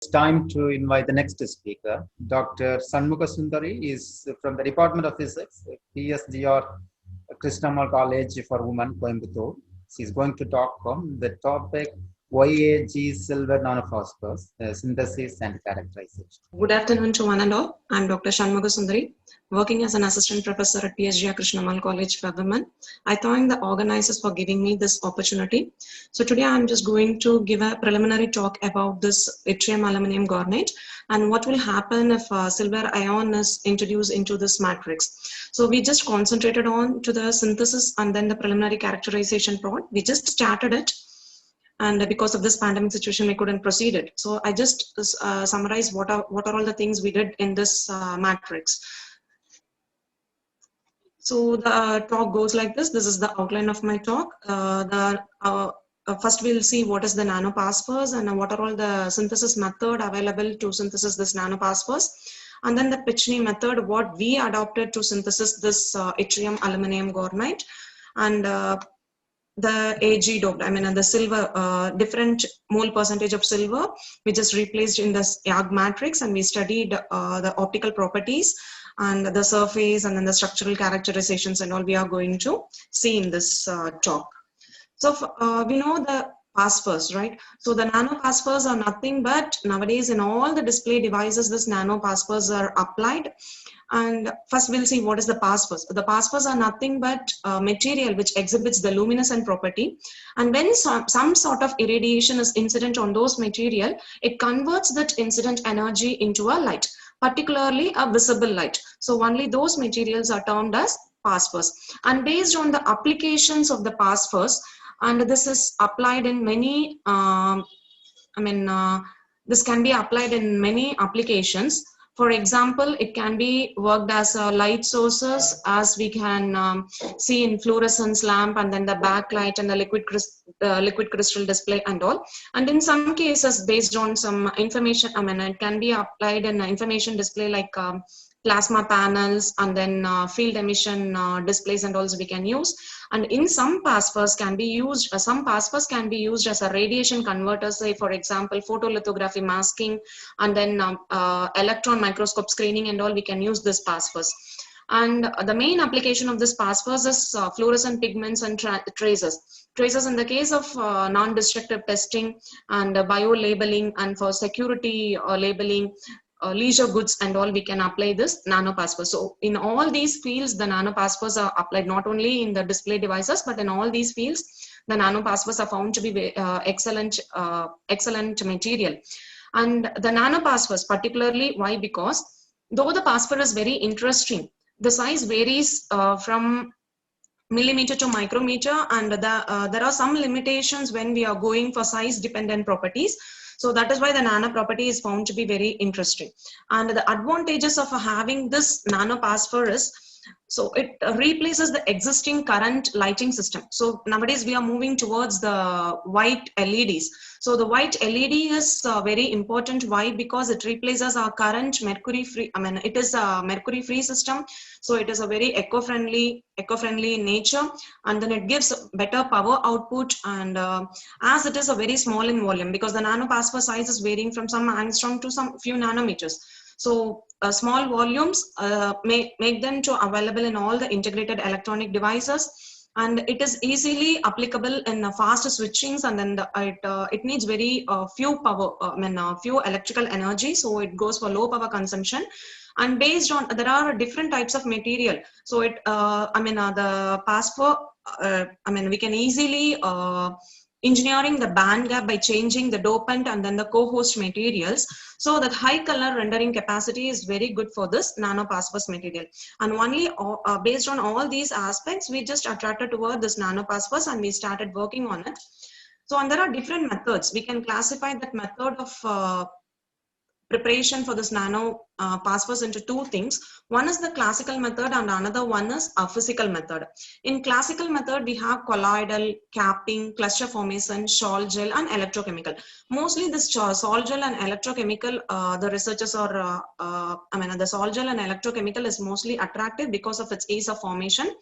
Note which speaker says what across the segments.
Speaker 1: It's time to invite the next speaker. Dr. Shanmuga Sundari is from the Department of Physics, PSGR Krishnammal College for Women, Coimbatore. She's going to talk on the topic YAG silver nanophosphorus synthesis and characterization.
Speaker 2: Good afternoon to one and all. I'm Dr. Shanmuga Sundari, working as an assistant professor at PSGR Krishnammal College for Women. I thank the organizers for giving me this opportunity. So today I'm just going to give a preliminary talk about this yttrium aluminum garnet and what will happen if silver ion is introduced into this matrix. So we just concentrated on to the synthesis and then the preliminary characterization part. We just started it. And because of this pandemic situation, we couldn't proceed it. So I just summarize what are all the things we did in this matrix. So the talk goes like this. This is the outline of my talk. First, we'll see what is the nanophosphorus and what are all the synthesis method available to synthesis this nanophosphorus. And then the Pichny method, what we adopted to synthesis this yttrium aluminum garnet. And the Ag doped, the silver, different mole percentage of silver, we just replaced in this YAG matrix, and we studied the optical properties and the surface and then the structural characterizations and all we are going to see in this talk. So we know the phosphors, right? So the nanophosphors are nothing but nowadays in all the display devices, this nanophosphors are applied. And first we'll see what is the phosphors. The phosphors are nothing but material which exhibits the luminescent property. And when some sort of irradiation is incident on those material, it converts that incident energy into a light, particularly a visible light. So only those materials are termed as phosphors. And based on the applications of the phosphors, and this is applied in many, this can be applied in many applications. For example, it can be worked as light sources, as we can see in fluorescence lamp and then the backlight and the liquid crystal display and all. And in some cases, based on some information, it can be applied in information display like plasma panels and then field emission displays and also we can use. And in some phosphors can be used, as a radiation converter, say for example, photolithography masking and then electron microscope screening and all, we can use this phosphors. And the main application of this phosphors is fluorescent pigments and traces. Traces in the case of non-destructive testing and bio-labeling and for security labeling, leisure goods and all, we can apply this nanophosphors. So in all these fields, the nanophosphors are applied not only in the display devices, but in all these fields, the nanophosphors are found to be excellent material. And the nanophosphors particularly, why? Because though the phosphor is very interesting, the size varies from millimeter to micrometer, and there are some limitations when we are going for size dependent properties. So that is why the nano property is found to be very interesting. And the advantages of having this nanophosphor is, so it replaces the existing current lighting system. So nowadays we are moving towards the white LEDs. So the white LED is very important. Why? Because it replaces our current mercury free, it is a mercury free system. So it is a very eco-friendly in nature, and then it gives better power output, and as it is a very small in volume, because the nanophosphor size is varying from some angstrom to some few nanometers. So small volumes make them to available in all the integrated electronic devices, and it is easily applicable in fast switchings, and then it needs very few power, few electrical energy, so it goes for low power consumption. And based on, there are different types of material. So it, the phosphor, we can easily engineering the band gap by changing the dopant and then the co-host materials, so that high color rendering capacity is very good for this nanophosphorus material. And only based on all these aspects, we just attracted toward this nanophosphorus and we started working on it. So, and there are different methods. We can classify that method of preparation for this nanophosphorus into two things. One is the classical method and another one is a physical method. In classical method, we have colloidal, capping, cluster formation, sol gel and electrochemical. Mostly this sol gel and electrochemical, the researchers are, the sol gel and electrochemical is mostly attractive because of its ease of formation.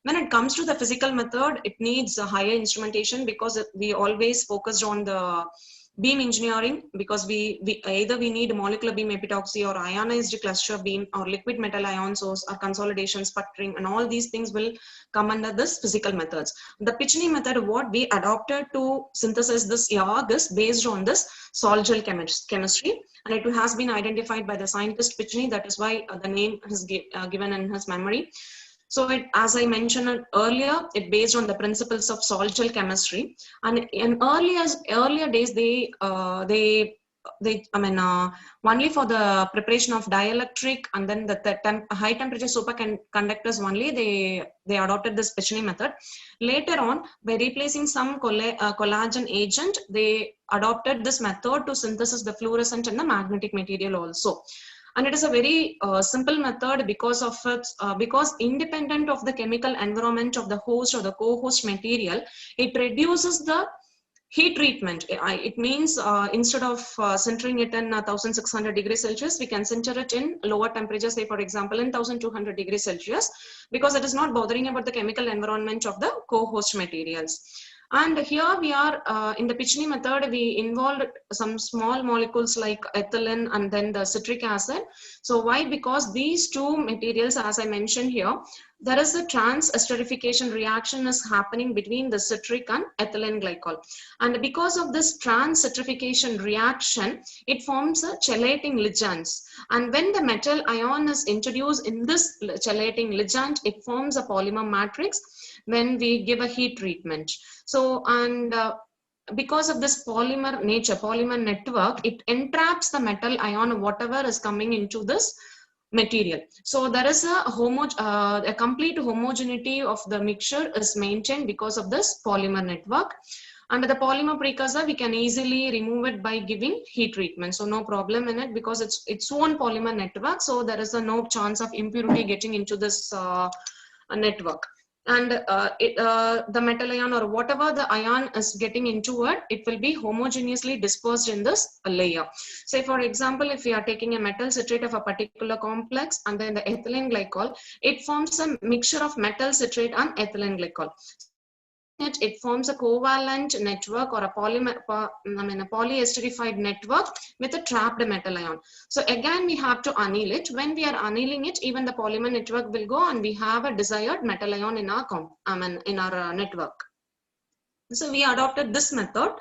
Speaker 2: When it comes to the physical method, it needs a higher instrumentation because we always focused on the beam engineering, because we either we need molecular beam epitaxy or ionized cluster beam or liquid metal ion source or consolidation, sputtering, and all these things will come under this physical methods. The Pichny method, what we adopted to synthesize this YAG is based on this salt gel chemistry, and it has been identified by the scientist Pichny. That is why the name is given in his memory. So it, as I mentioned earlier, it based on the principles of salt gel chemistry. And in earlier days, only for the preparation of dielectric and then the high temperature superconductors only, they adopted this Pichny method. Later on, by replacing some collagen agent, they adopted this method to synthesize the fluorescent and the magnetic material also. And it is a very simple method because of its, because independent of the chemical environment of the host or the co-host material, it reduces the heat treatment. It means instead of centering it in 1600 degrees Celsius, we can center it in lower temperatures, say for example in 1200 degrees Celsius, because it is not bothering about the chemical environment of the co-host materials. And here we are in the Pichny method, we involved some small molecules like ethylene and then the citric acid. So why? Because these two materials, as I mentioned here, there is a trans-esterification reaction is happening between the citric and ethylene glycol. And because of this trans-esterification reaction, it forms a chelating ligands. And when the metal ion is introduced in this chelating ligand, it forms a polymer matrix when we give a heat treatment. So, and because of this polymer nature, polymer network, it entraps the metal ion, whatever is coming into this material. So there is a complete homogeneity of the mixture is maintained because of this polymer network. Under the polymer precursor, we can easily remove it by giving heat treatment. So no problem in it because it's its own polymer network. So there is no chance of impurity getting into this network. And the metal ion or whatever the ion is getting into it, it will be homogeneously dispersed in this layer. Say for example, if we are taking a metal citrate of a particular complex and then the ethylene glycol, it forms a mixture of metal citrate and ethylene glycol. It forms a covalent network or a polyesterified network with a trapped metal ion. So again, we have to anneal it. When we are annealing it, even the polymer network will go and we have a desired metal ion in our network. So we adopted this method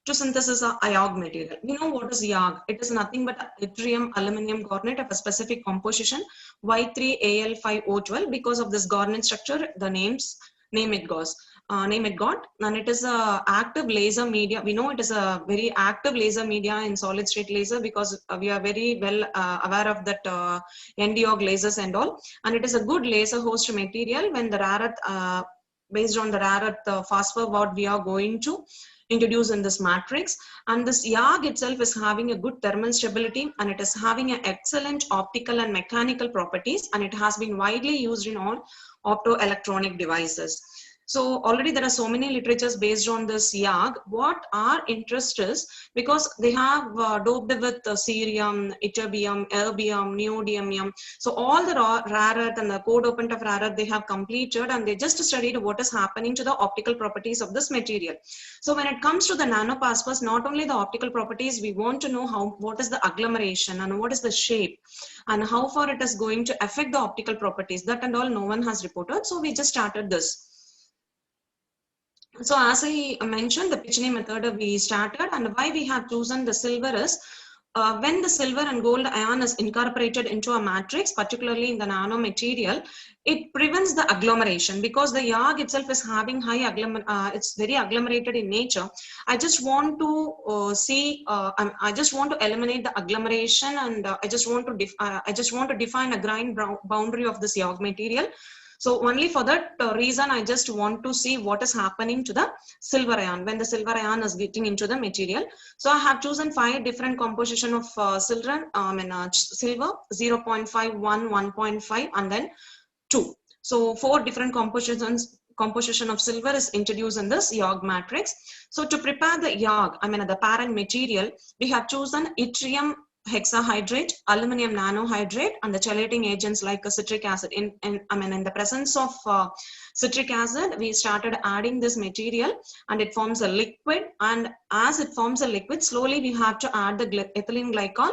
Speaker 2: to synthesize a YAG material. We know what is YAG. It is nothing but yttrium aluminum garnet of a specific composition, Y3Al5O12. Because of this garnet structure, the name it got, and it is a active laser media. We know it is a very active laser media in solid state laser because we are very well aware of that NdOG lasers and all, and it is a good laser host material when the rare earth based on the rare earth phosphor what we are going to introduce in this matrix. And this YAG itself is having a good thermal stability and it is having an excellent optical and mechanical properties, and it has been widely used in all optoelectronic devices. So already there are so many literatures based on this YAG. What our interest is, because they have doped with cerium, ytterbium, erbium, neodymium. So all the rare earth and the co-dopant of rare earth they have completed, and they just studied what is happening to the optical properties of this material. So when it comes to the nanoparticles, not only the optical properties, we want to know what is the agglomeration and what is the shape and how far it is going to affect the optical properties. That and all no one has reported. So we just started this. So as I mentioned, the Pichny method we started, and why we have chosen the silver is when the silver and gold ion is incorporated into a matrix, particularly in the nanomaterial, it prevents the agglomeration because the YAG itself is having high it's very agglomerated in nature. I just want to I just want to eliminate the agglomeration, and I just want to define a grain boundary of this YAG material. So only for that reason, I just want to see what is happening to the silver ion when the silver ion is getting into the material. So I have chosen 5 different composition of silver, silver 0.5, 1, 1.5, and then 2. So 4 different composition of silver is introduced in this YAG matrix. So to prepare the YAG, the parent material, we have chosen yttrium hexahydrate, aluminum nanohydrate, and the chelating agents like citric acid. In the presence of citric acid, we started adding this material and it forms a liquid. And as it forms a liquid, slowly we have to add the ethylene glycol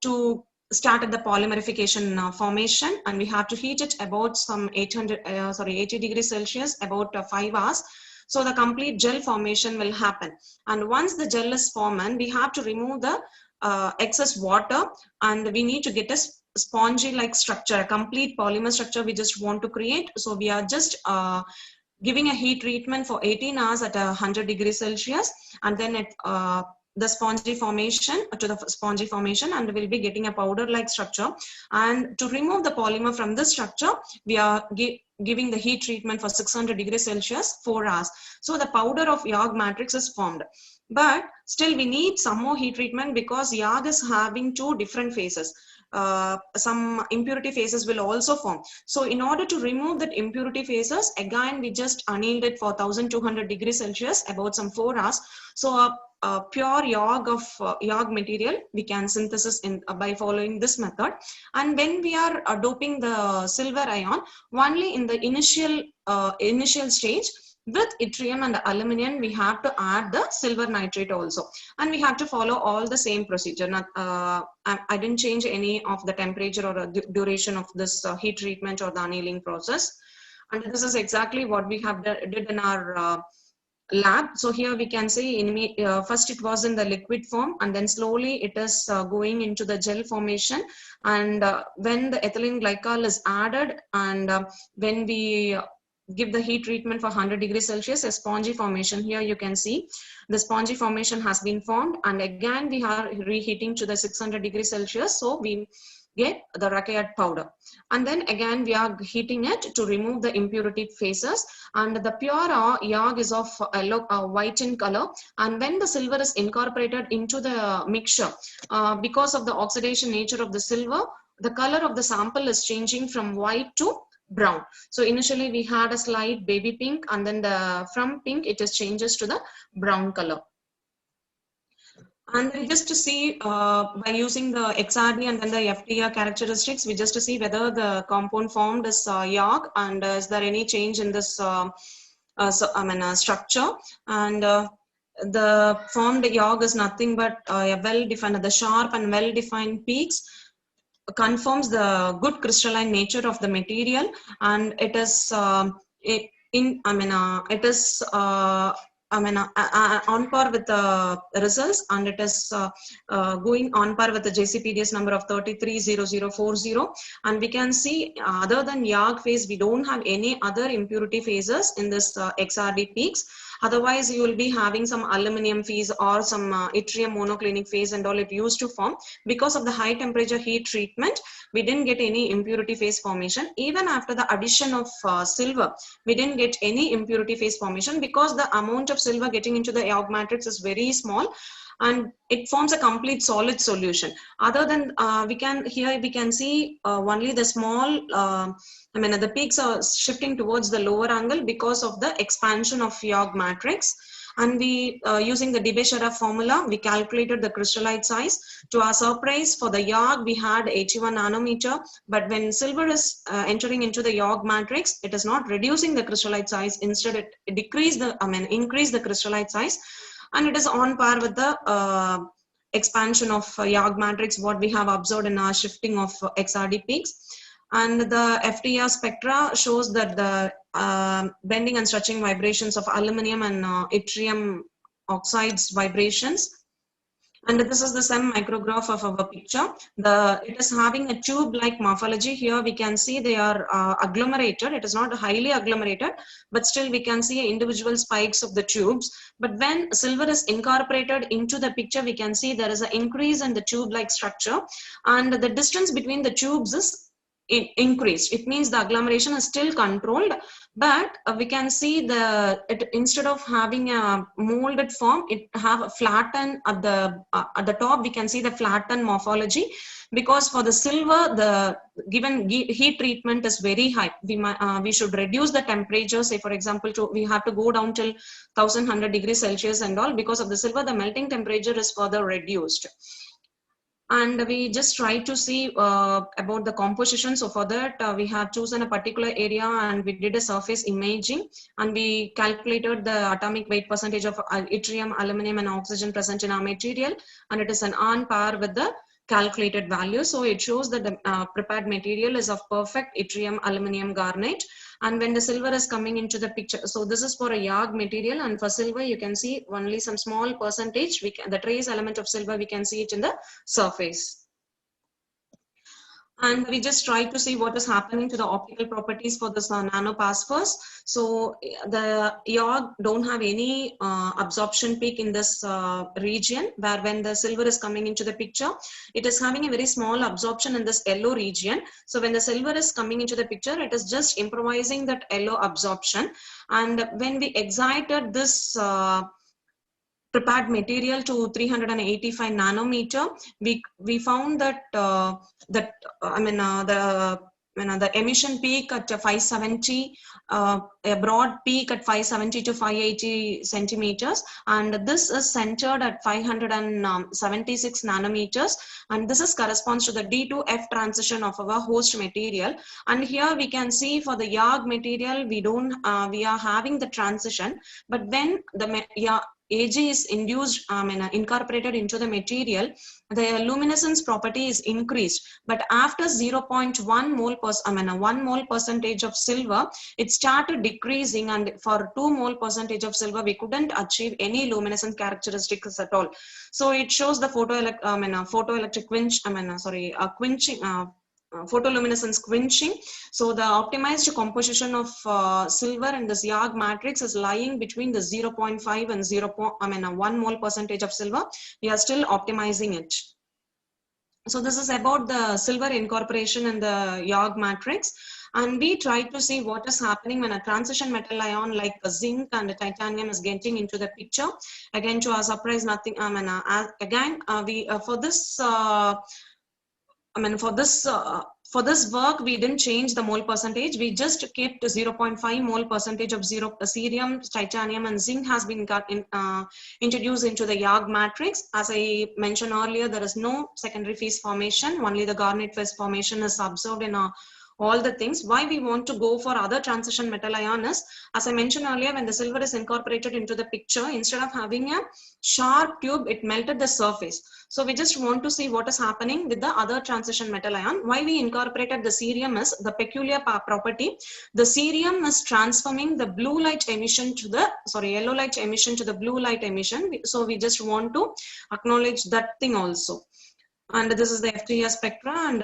Speaker 2: to start at the polymerification formation, and we have to heat it about some 80 degrees Celsius, about 5 hours. So the complete gel formation will happen. And once the gel is formed, we have to remove the excess water, and we need to get a spongy like structure, a complete polymer structure we just want to create. So we are just giving a heat treatment for 18 hours at 100 degrees Celsius, and then it the spongy formation and we'll be getting a powder like structure. And to remove the polymer from this structure, we are giving the heat treatment for 600 degrees Celsius 4 hours. So the powder of YAG matrix is formed. But still we need some more heat treatment because YAG is having two different phases. Some impurity phases will also form. So in order to remove that impurity phases, again we just annealed it for 1200 degrees Celsius about some 4 hours. So a pure YAG of YAG material we can synthesis by following this method. And when we are doping the silver ion, only in the initial stage, with yttrium and the aluminum, we have to add the silver nitrate also, and we have to follow all the same procedure. I didn't change any of the temperature or duration of this heat treatment or the annealing process. And this is exactly what we have did in our lab. So here we can see first it was in the liquid form, and then slowly it is going into the gel formation. And when the ethylene glycol is added, and when we give the heat treatment for 100 degrees Celsius, a spongy formation. Here you can see the spongy formation has been formed, and again we are reheating to the 600 degrees Celsius. So we get the rakeite powder, and then again we are heating it to remove the impurity phases. And the pure YAG is of white in color, and when the silver is incorporated into the mixture, because of the oxidation nature of the silver, the color of the sample is changing from white to brown. So initially we had a slight baby pink, and then from pink it is changes to the brown color. And then just to see by using the XRD and then the FTR characteristics, we just to see whether the compound formed is YAG, and is there any change in this structure. And the formed YAG is nothing but a well-defined, the sharp and well-defined peaks confirms the good crystalline nature of the material, and it is on par with the results, and it is going on par with the JCPDS number of 330040. And we can see other than YAG phase, we don't have any other impurity phases in this XRD peaks. Otherwise, you will be having some aluminum phase or some yttrium monoclinic phase and all it used to form. Because of the high temperature heat treatment, we didn't get any impurity phase formation. Even after the addition of silver, we didn't get any impurity phase formation because the amount of silver getting into the YAG matrix is very small, and it forms a complete solid solution. Other than we can see only the small the peaks are shifting towards the lower angle because of the expansion of YAG matrix. And we using the Debye-Sharaf formula, we calculated the crystallite size. To our surprise, for the YAG we had 81 nanometer, but when silver is entering into the YAG matrix, it is not reducing the crystallite size. Instead it increase the crystallite size, and it is on par with the expansion of YAG matrix what we have observed in our shifting of XRD peaks. And the FTR spectra shows that the bending and stretching vibrations of aluminum and yttrium oxides vibrations. And this is the SEM micrograph of our picture. It is having a tube-like morphology. Here we can see they are agglomerated. It is not highly agglomerated, but still we can see individual spikes of the tubes. But when silver is incorporated into the picture, we can see there is an increase in the tube-like structure, and the distance between the tubes is increased. It means the agglomeration is still controlled, but we can see instead of having a molded form, it have a flattened at the top. We can see the flattened morphology because for the silver, the given heat treatment is very high. We should reduce the temperature. Say for example, we have to go down till 1100 degrees Celsius and all. Because of the silver, the melting temperature is further reduced. And we just try to see about the composition. So for that, we have chosen a particular area and we did a surface imaging, and we calculated the atomic weight percentage of yttrium, aluminum, and oxygen present in our material, and it is on par with the calculated value. So it shows that the prepared material is of perfect yttrium, aluminum, garnet. And when the silver is coming into the picture, so this is for a YAG material, and for silver you can see only some small percentage, the trace element of silver, we can see it in the surface. And we just try to see what is happening to the optical properties for this nanopassifers. So the YAG don't have any absorption peak in this region, where when the silver is coming into the picture, it is having a very small absorption in this yellow region. So when the silver is coming into the picture, it is just improvising that yellow absorption. And when we excited this prepared material to 385 nanometer, we found that the emission peak at 570, a broad peak at 570 to 580 centimeters, and this is centered at 576 nanometers, and this is corresponds to the D2F transition of our host material. And here we can see for the YAG material, we are having the transition, but when the Ag is induced, incorporated into the material, the luminescence property is increased. But after 0.1 mole 1 mole percentage of silver, it started decreasing, and for 2 mole percentage of silver, we couldn't achieve any luminescence characteristics at all. So it shows the photoelectric quenching. Photoluminescence quenching. So the optimized composition of silver in this YAG matrix is lying between the 0.5 and 1 mole percentage of silver. We are still optimizing it. So this is about the silver incorporation in the YAG matrix. And we try to see what is happening when a transition metal ion like zinc and titanium is getting into the picture. Again, to our surprise, nothing. For this work, we didn't change the mole percentage. We just kept 0.5 mole percentage of cerium, titanium, and zinc has been introduced into the YAG matrix. As I mentioned earlier, there is no secondary phase formation. Only the garnet phase formation is observed in all the things. Why we want to go for other transition metal ion is, as I mentioned earlier, when the silver is incorporated into the picture, instead of having a sharp tube, it melted the surface. So we just want to see what is happening with the other transition metal ion. Why we incorporated the cerium is the peculiar property. The cerium is transforming the blue light emission to the, yellow light emission to the blue light emission. So we just want to acknowledge that thing also. And this is the FTR spectra, and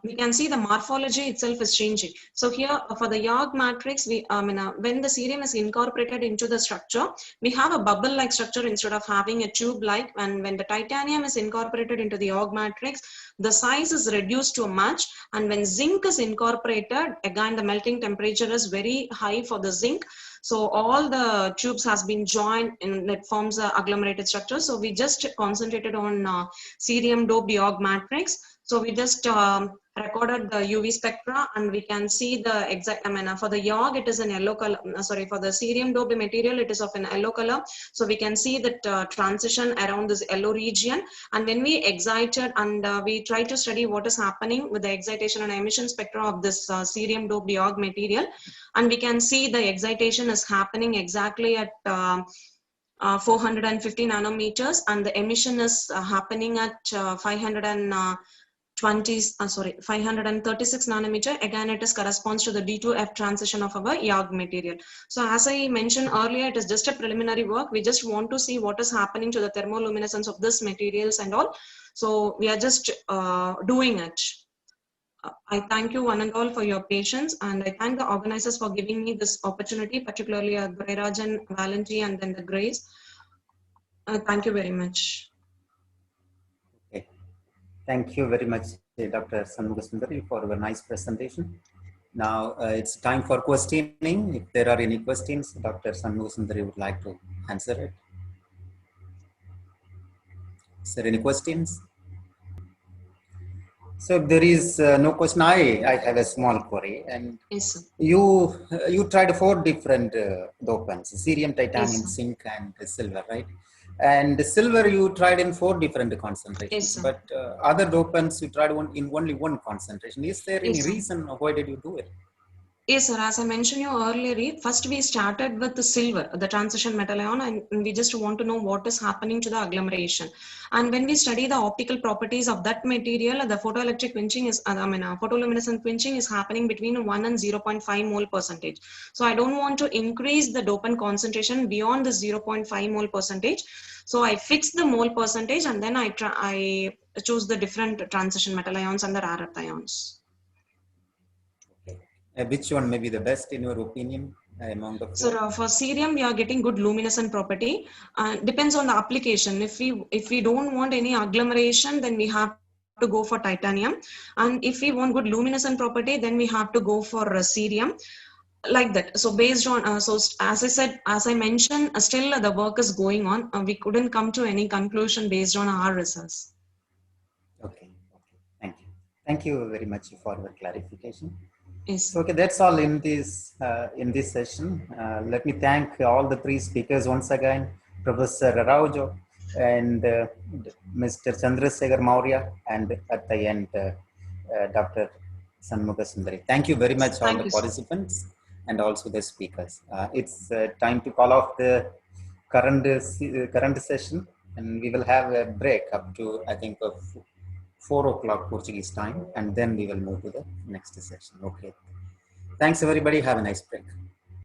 Speaker 2: we can see the morphology itself is changing. So here for the YAG matrix, when the cerium is incorporated into the structure, we have a bubble-like structure instead of having a tube-like. And when the titanium is incorporated into the YAG matrix, the size is reduced to a match. And when zinc is incorporated, again the melting temperature is very high for the zinc. So all the tubes has been joined and it forms a agglomerated structure. So we just concentrated on cerium doped YAG matrix. So we just recorded the UV spectra, and we can see the exact, for the YAG, it is an yellow color, for the cerium doped material, it is of an yellow color. So we can see that transition around this yellow region. And when we excited and we try to study what is happening with the excitation and emission spectra of this cerium doped YAG material, and we can see the excitation is happening exactly at 450 nanometers, and the emission is happening at 536 nanometer. Again, it is corresponds to the D2F transition of our YAG material. So as I mentioned earlier, it is just a preliminary work. We just want to see what is happening to the thermoluminescence of this materials and all. So we are just doing it. I thank you one and all for your patience, and I thank the organizers for giving me this opportunity, particularly Grairajan, Valenti, and then the Grace. Thank you very much.
Speaker 1: Okay. Thank you very much, Dr. Shanmugha, for your nice presentation. Now it's time for questioning. If there are any questions, Dr. Shanmugha would like to answer it. Is there any questions? So if there is no question, I have a small query. And
Speaker 2: yes, sir.
Speaker 1: You tried 4 different dopants: cerium, titanium,
Speaker 2: yes,
Speaker 1: zinc, and silver, right? And the silver you tried in 4 different concentrations,
Speaker 2: Yes, sir.
Speaker 1: but other dopants you tried in only 1 concentration. Is there any
Speaker 2: Yes, sir.
Speaker 1: reason why did you do it?
Speaker 2: Yes, sir. As I mentioned you earlier, first we started with the silver, the transition metal ion, and we just want to know what is happening to the agglomeration. And when we study the optical properties of that material, the photoelectric quenching is, photoluminescent quenching is happening between 1 and 0.5 mole percentage. So I don't want to increase the dopant concentration beyond the 0.5 mole percentage. So I fix the mole percentage and then I choose the different transition metal ions and the rare earth ions.
Speaker 1: Which one may be the best in your opinion among the 4?
Speaker 2: So for cerium, we are getting good luminescent property. Depends on the application. If we don't want any agglomeration, then we have to go for titanium. And if we want good luminescent property, then we have to go for cerium. Like that. So based on, as I mentioned, still the work is going on. We couldn't come to any conclusion based on our results.
Speaker 1: Okay. Thank you. Thank you very much for your clarification.
Speaker 2: Yes.
Speaker 1: So, okay, that's all in this session. Let me thank all the 3 speakers once again, Professor Araujo and Mr. Chandrasekhar Maurya, and at the end, Dr. Shanmuga Sundari. Thank you very much, all the participants and also the speakers. It's time to call off the current session, and we will have a break up to, I think, 4 o'clock Portuguese time, and then we will move to the next session. Okay. Thanks, everybody. Have a nice break.